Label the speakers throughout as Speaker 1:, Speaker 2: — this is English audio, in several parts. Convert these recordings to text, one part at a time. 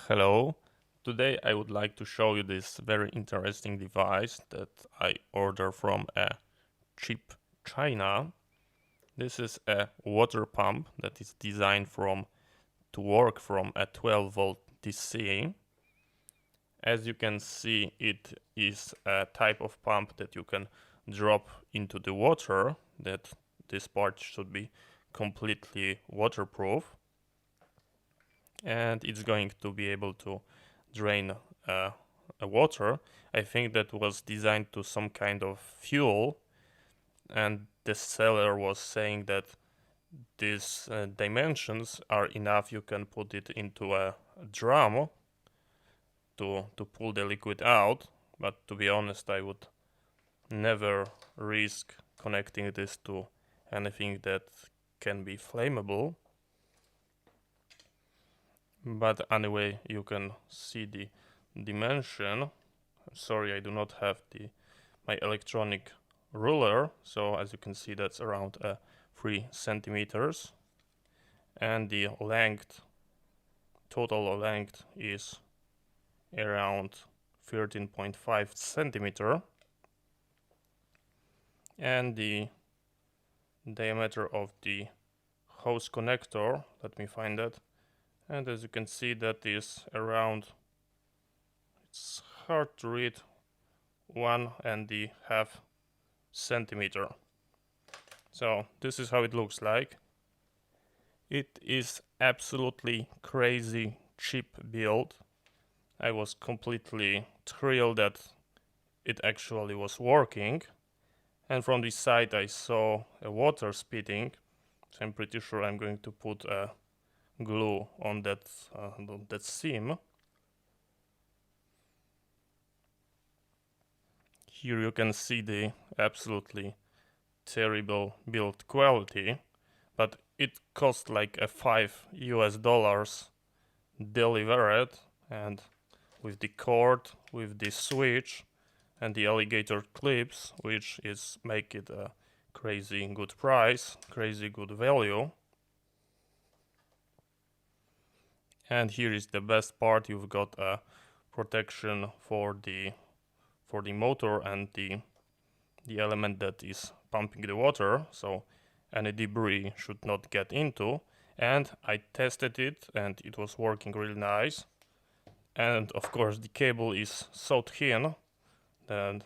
Speaker 1: Hello, today I would like to show you this very interesting device that I ordered from a cheap China. This is a water pump that is designed to work from a 12 volt DC. As you can see, it is a type of pump that you can drop into the water, that this part should be completely waterproof, and it's going to be able to drain water. I think that was designed to some kind of fuel, and the seller was saying that these dimensions are enough. You can put it into a drum to pull the liquid out, but to be honest, I would never risk connecting this to anything that can be flammable. But anyway, you can see the dimension. Sorry, I do not have my electronic ruler, so as you can see, that's around 3 centimeters, and the total length is around 13.5 centimeter, and the diameter of the hose connector, let me find that, and as you can see, that is around, it's hard to read, 1.5 centimeter. So this is how it looks like. It is absolutely crazy cheap build. I was completely thrilled that it actually was working, and from this side I saw a water spitting, so I'm pretty sure I'm going to put a glue on that seam. Here you can see the absolutely terrible build quality, but it cost like a $5 delivered, and with the cord, with the switch and the alligator clips, which is make it a crazy good price, crazy good value. And here is the best part: you've got a protection for the motor and the element that is pumping the water, so any debris should not get into. And I tested it and it was working really nice. And of course the cable is so thin that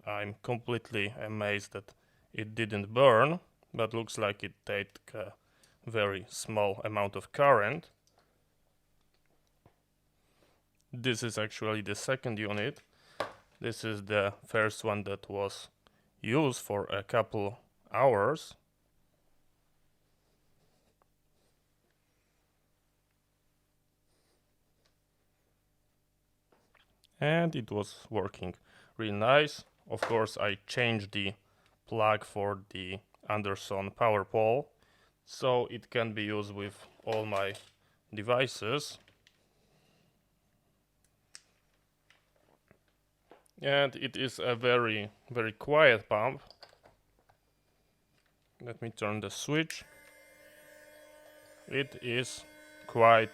Speaker 1: I'm completely amazed that it didn't burn, but looks like it take a very small amount of current. This is actually the second unit. This is the first one that was used for a couple hours. And it was working really nice. Of course, I changed the plug for the Anderson power pole, so it can be used with all my devices. And it is a very quiet pump. Let me turn the switch. It is quite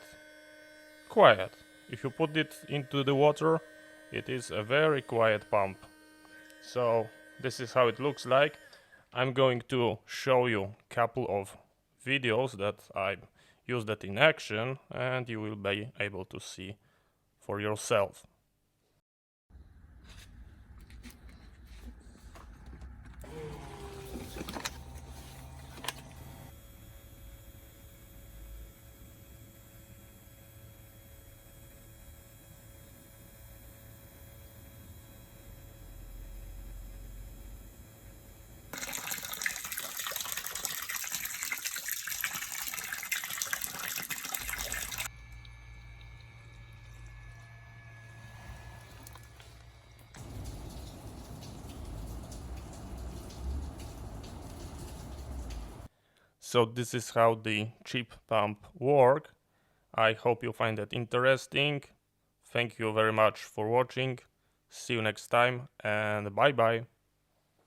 Speaker 1: quiet. If you put it into the water, it is a very quiet pump. So this is how it looks like. I'm going to show you a couple of videos that I used that in action, and you will be able to see for yourself. So this is how the cheap pump work. I hope you find that interesting. Thank you very much for watching. See you next time, and bye bye.